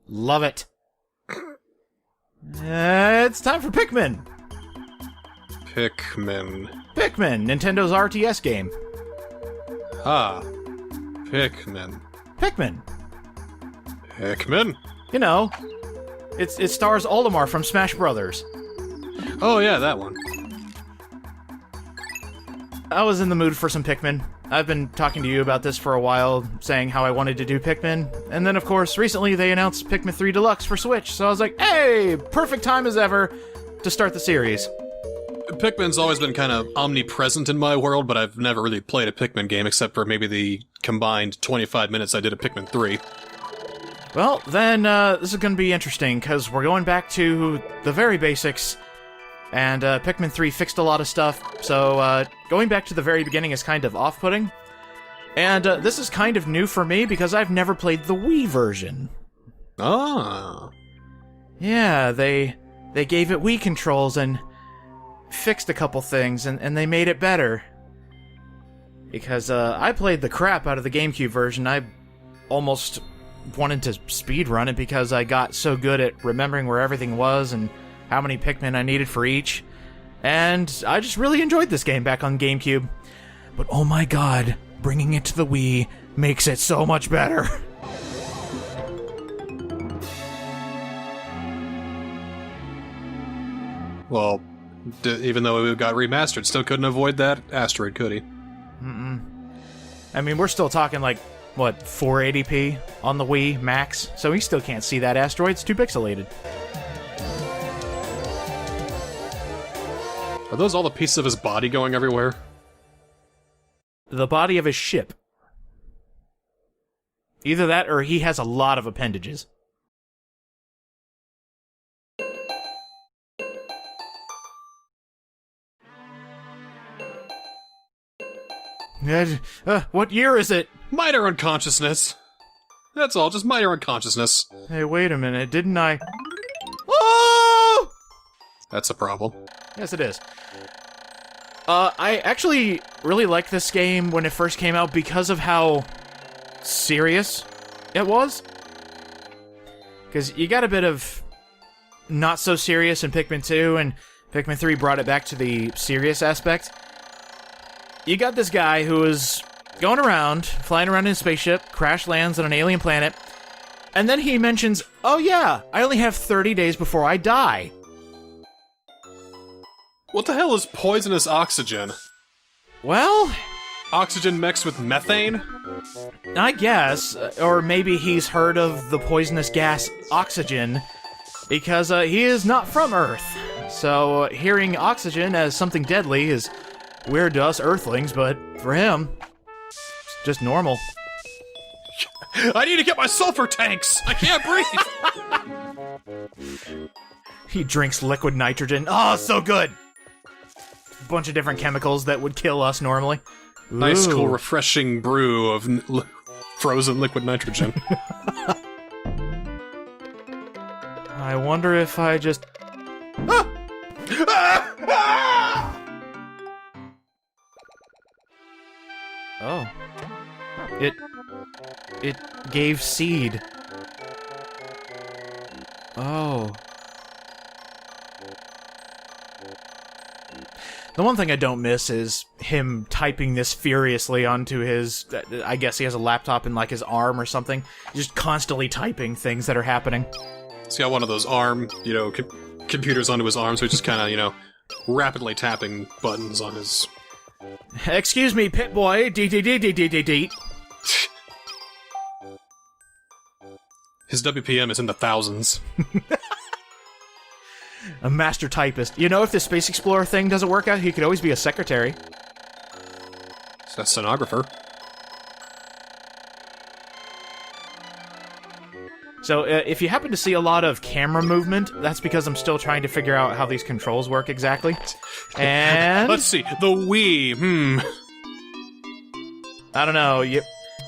Love it. It's time for Pikmin. Pikmin, Nintendo's RTS game. Ah. Pikmin. You know, it stars Olimar from Smash Brothers. Oh yeah, that one. I was in the mood for some Pikmin. I've been talking to you about this for a while, saying how I wanted to do Pikmin, and then of course recently they announced Pikmin 3 Deluxe for Switch, so I was like, hey, perfect time as ever to start the series. Pikmin's always been kind of omnipresent in my world, but I've never really played a Pikmin game except for maybe the combined 25 minutes I did of Pikmin 3. Well, then, this is gonna be interesting, because we're going back to the very basics, and Pikmin 3 fixed a lot of stuff, so going back to the very beginning is kind of off-putting. And this is kind of new for me, because I've never played the Wii version. Ah. Yeah, they gave it Wii controls and fixed a couple things, and they made it better. Because I played the crap out of the GameCube version. I almost wanted to speedrun it because I got so good at remembering where everything was and how many Pikmin I needed for each. And I just really enjoyed this game back on GameCube. But oh my god, bringing it to the Wii makes it so much better. Well, even though it got remastered, still couldn't avoid that asteroid, could he? I mean, we're still talking like, what, 480p on the Wii max? So he still can't see that asteroid, it's too pixelated. Are those all the pieces of his body going everywhere? The body of his ship. Either that, or he has a lot of appendages. What year is it? Minor unconsciousness. That's all, just minor unconsciousness. Hey, wait a minute, didn't I... Oh! That's a problem. Yes, it is. I actually really liked this game when it first came out because of how serious it was. Because you got a bit of not so serious in Pikmin 2, and Pikmin 3 brought it back to the serious aspect. You got this guy who is going around, flying around in a spaceship, crash lands on an alien planet, and then he mentions, oh yeah, I only have 30 days before I die. What the hell is poisonous oxygen? Well, Oxygen mixed with methane? I guess, or maybe he's heard of the poisonous gas oxygen, because he is not from Earth. So hearing oxygen as something deadly is weird to us Earthlings, but for him, it's just normal. I need to get my sulfur tanks! I can't breathe! He drinks liquid nitrogen. Oh, so good! Bunch of different chemicals that would kill us normally. Nice, Ooh. cool, refreshing brew of frozen liquid nitrogen. I wonder if I just... Oh. It gave seed. Oh. The one thing I don't miss is him typing this furiously onto his... I guess he has a laptop in, like, his arm or something. Just constantly typing things that are happening. He's got one of those arm, computers onto his arm, so he's just kind of, rapidly tapping buttons on his... Excuse me, Pit-Boy. D. His WPM is in the thousands. A master typist. You know, if the Space Explorer thing doesn't work out, he could always be a secretary. He's a stenographer. So, if you happen to see a lot of camera movement, that's because I'm still trying to figure out how these controls work exactly. And... Let's see, the Wii, I don't know,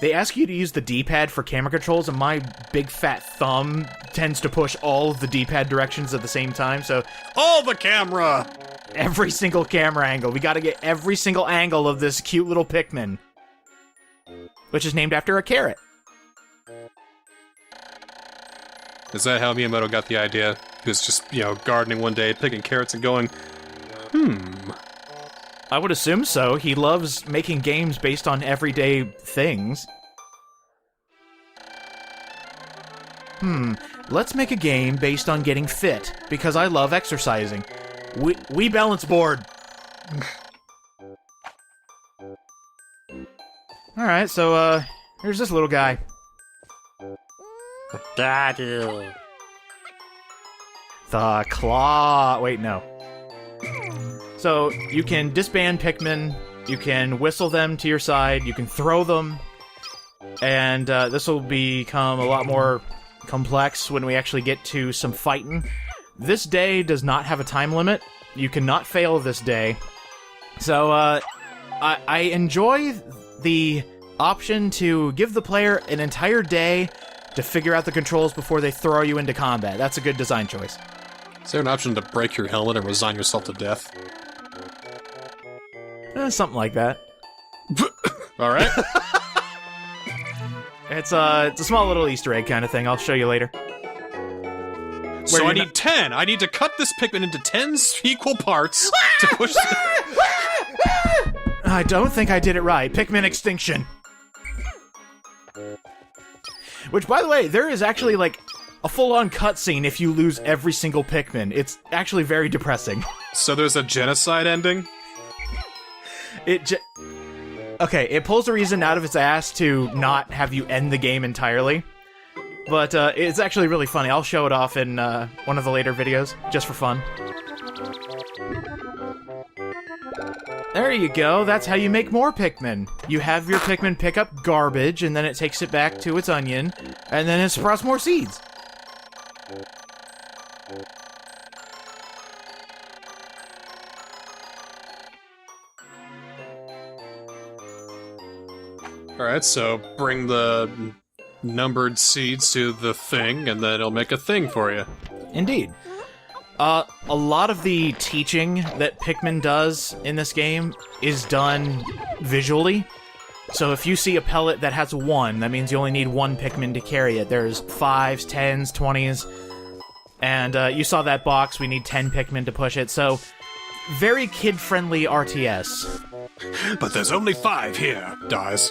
they ask you to use the D-pad for camera controls, and my big fat thumb tends to push all of the D-pad directions at the same time, so... All the camera! Every single camera angle. We gotta get every single angle of this cute little Pikmin. Which is named after a carrot. Is that how Miyamoto got the idea? He was just, gardening one day, picking carrots and going, I would assume so. He loves making games based on everyday things. Let's make a game based on getting fit, because I love exercising. We balance board. Alright, so, here's this little guy. Daddy. The claw... Wait, no. So, you can disband Pikmin, you can whistle them to your side, you can throw them, and this will become a lot more complex when we actually get to some fighting. This day does not have a time limit. You cannot fail this day. So, I enjoy the option to give the player an entire day to figure out the controls before they throw you into combat. That's a good design choice. Is there an option to break your helmet and resign yourself to death? Something like that. Alright. It's a small little Easter egg kind of thing. I'll show you later. So I need 10! I need to cut this Pikmin into 10 equal parts to push... I don't think I did it right. Pikmin extinction. Which, by the way, there is actually, like, a full-on cutscene if you lose every single Pikmin. It's actually very depressing. So there's a genocide ending? Okay, it pulls a reason out of its ass to not have you end the game entirely. But, it's actually really funny. I'll show it off in, one of the later videos, just for fun. There you go, that's how you make more Pikmin. You have your Pikmin pick up garbage, and then it takes it back to its onion, and then it sprouts more seeds. Alright, so bring the numbered seeds to the thing, and then it'll make a thing for you. Indeed. A lot of the teaching that Pikmin does in this game is done visually. So if you see a pellet that has 1, that means you only need 1 Pikmin to carry it. There's 5s, 10s, 20s, and you saw that box, we need 10 Pikmin to push it, so very kid-friendly RTS. But there's only 5 here, dies.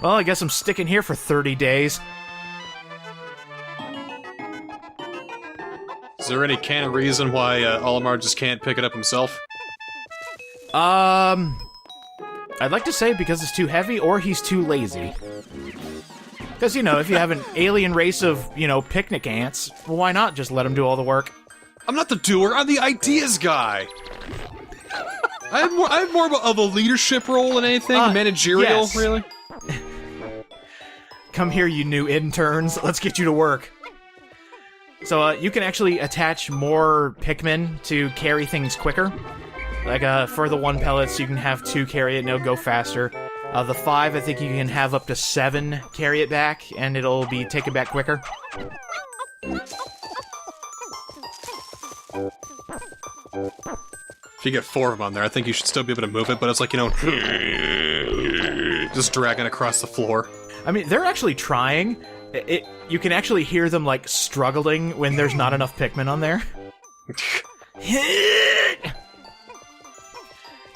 Well, I guess I'm sticking here for 30 days. Is there any canon reason why Olimar just can't pick it up himself? I'd like to say because it's too heavy or he's too lazy. Because, if you have an alien race of, picnic ants, well, why not just let them do all the work? I'm not the doer, I'm the ideas guy! I have more of a leadership role than anything, managerial, yes. Really. Come here, you new interns. Let's get you to work. So, you can actually attach more Pikmin to carry things quicker. Like, for the 1 pellets, you can have 2 carry it and it'll go faster. The 5, I think you can have up to 7 carry it back, and it'll be taken back quicker. If you get 4 of them on there, I think you should still be able to move it, but it's like, just dragging across the floor. I mean, they're actually trying. You can actually hear them, like, struggling when there's not enough Pikmin on there.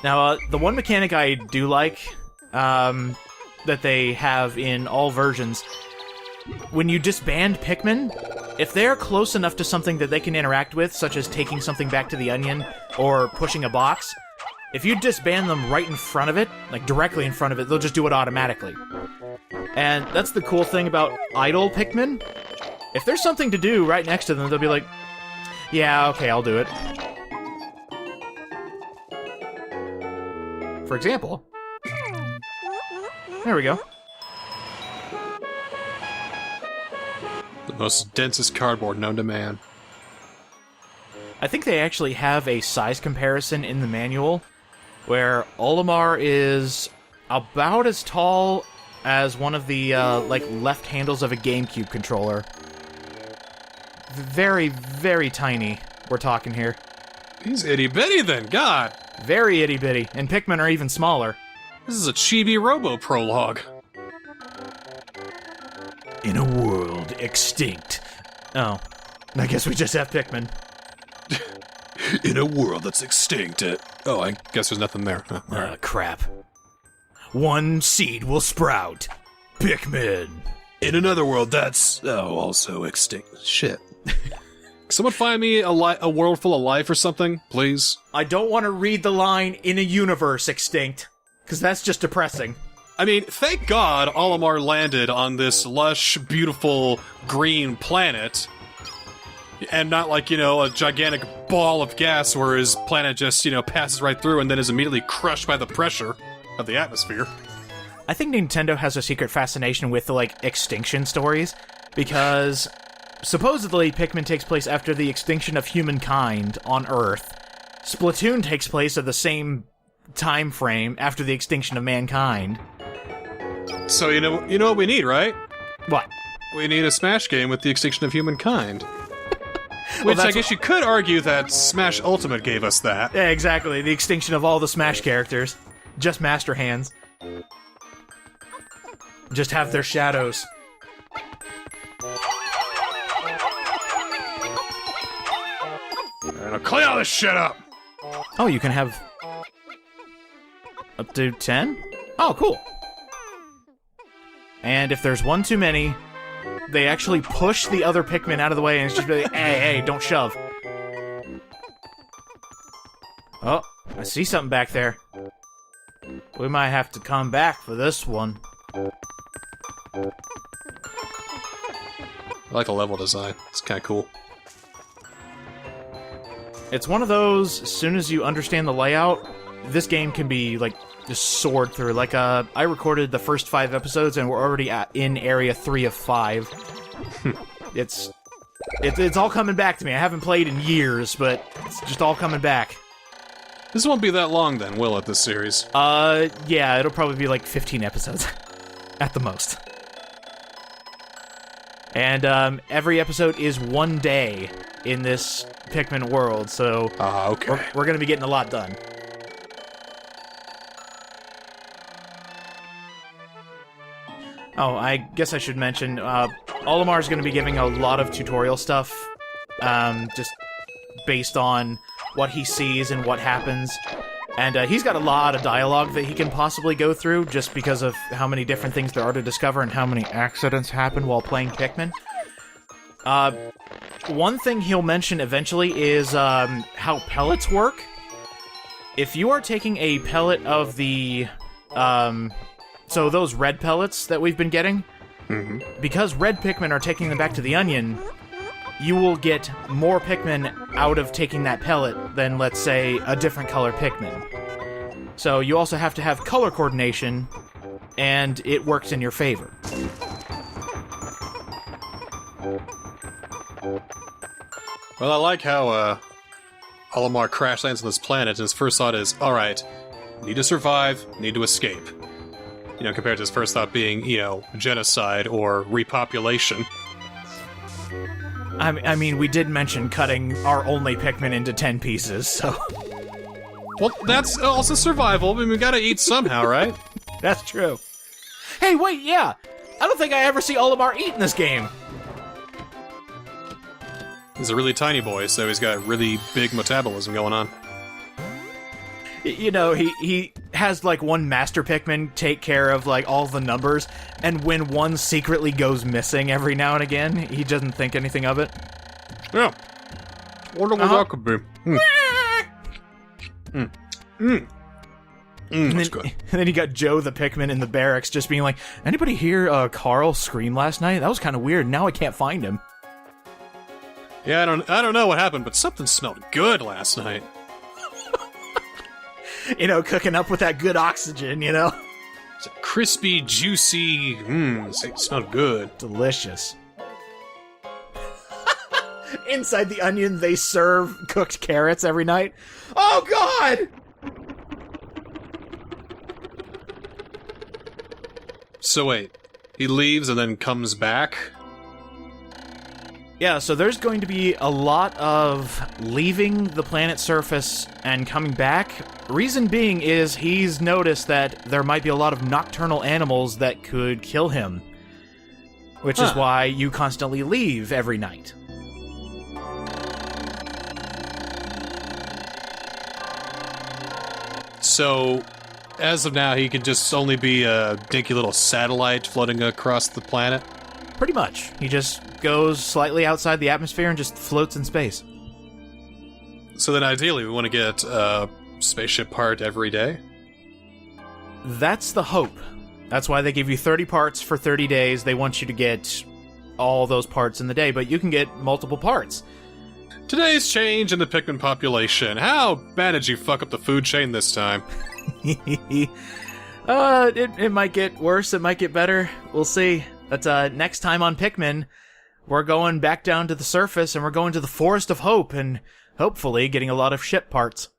Now, the one mechanic I do like, that they have in all versions, when you disband Pikmin, if they're close enough to something that they can interact with, such as taking something back to the onion, or pushing a box, if you disband them right in front of it, like directly in front of it, they'll just do it automatically. And that's the cool thing about idle Pikmin. If there's something to do right next to them, they'll be like, yeah, okay, I'll do it. For example, there we go. The most densest cardboard known to man. I think they actually have a size comparison in the manual, where Olimar is about as tall as one of the, left handles of a GameCube controller. Very, very tiny, we're talking here. He's itty-bitty then, God! Very itty-bitty, and Pikmin are even smaller. This is a chibi robo prologue. In a world extinct. Oh. I guess we just have Pikmin. In a world that's extinct. Oh, I guess there's nothing there. All right. Crap. One seed will sprout. Pikmin. In another world that's also extinct. Shit. Someone find me a world full of life or something, please. I don't want to read the line in a universe extinct, because that's just depressing. I mean, thank God Olimar landed on this lush, beautiful, green planet, and not like, a gigantic ball of gas where his planet just, passes right through and then is immediately crushed by the pressure of the atmosphere. I think Nintendo has a secret fascination with, extinction stories, because supposedly Pikmin takes place after the extinction of humankind on Earth. Splatoon takes place at the same time frame after the extinction of mankind. So you know what we need, right? What? We need a Smash game with the extinction of humankind. Well, Which I guess you could argue that Smash Ultimate gave us that. Yeah, exactly. The extinction of all the Smash characters. Just Master Hands. Just have their shadows. Alright, I'll clean all this shit up! Oh, you can have up to 10? Oh, cool. And if there's one too many, they actually push the other Pikmin out of the way and it's just like, hey, don't shove. Oh, I see something back there. We might have to come back for this one. I like the level design. It's kind of cool. It's one of those, as soon as you understand the layout, this game can be, just soared through. I recorded the first 5 episodes and we're already in area 3 of 5. It's all coming back to me. I haven't played in years, but it's just all coming back. This won't be that long then, will it, this series? Yeah, it'll probably be 15 episodes. At the most. And, every episode is 1 day in this Pikmin world, so... okay. We're gonna be getting a lot done. Oh, I guess I should mention, Olimar's gonna be giving a lot of tutorial stuff, just based on what he sees and what happens. And he's got a lot of dialogue that he can possibly go through, just because of how many different things there are to discover and how many accidents happen while playing Pikmin. One thing he'll mention eventually is how pellets work. If you are taking a pellet of the... so those red pellets that we've been getting, because red Pikmin are taking them back to the onion, you will get more Pikmin out of taking that pellet than, let's say, a different color Pikmin. So you also have to have color coordination, and it works in your favor. Well, I like how, Olimar crash lands on this planet, and his first thought is, alright, need to survive, need to escape. Compared to his first thought being, genocide or repopulation. I mean, we did mention cutting our only Pikmin into 10 pieces, so... Well, that's also survival. I mean, we gotta eat somehow, right? That's true. Hey, wait, yeah! I don't think I ever see Olimar eat in this game! He's a really tiny boy, so he's got really big metabolism going on. He has, one Master Pikmin take care of, all the numbers, and when one secretly goes missing every now and again, he doesn't think anything of it. Yeah. Wonder what that could be. That's good. And then you got Joe the Pikmin in the barracks just being like, anybody hear Carl scream last night? That was kind of weird. Now I can't find him. Yeah, I don't know what happened, but something smelled good last night. Cooking up with that good oxygen, It's a crispy, juicy, it smelled good. Delicious. Inside the onion, they serve cooked carrots every night. Oh, God! So wait, he leaves and then comes back? Yeah, so there's going to be a lot of leaving the planet's surface and coming back. Reason being is he's noticed that there might be a lot of nocturnal animals that could kill him. which is why you constantly leave every night. So, as of now, he can just only be a dinky little satellite floating across the planet? Pretty much. He just goes slightly outside the atmosphere and just floats in space. So then ideally, we want to get a spaceship part every day? That's the hope. That's why they give you 30 parts for 30 days. They want you to get all those parts in the day, but you can get multiple parts. Today's change in the Pikmin population. How bad did you fuck up the food chain this time? It might get worse, it might get better. We'll see. But next time on Pikmin, we're going back down to the surface and we're going to the Forest of Hope and hopefully getting a lot of ship parts.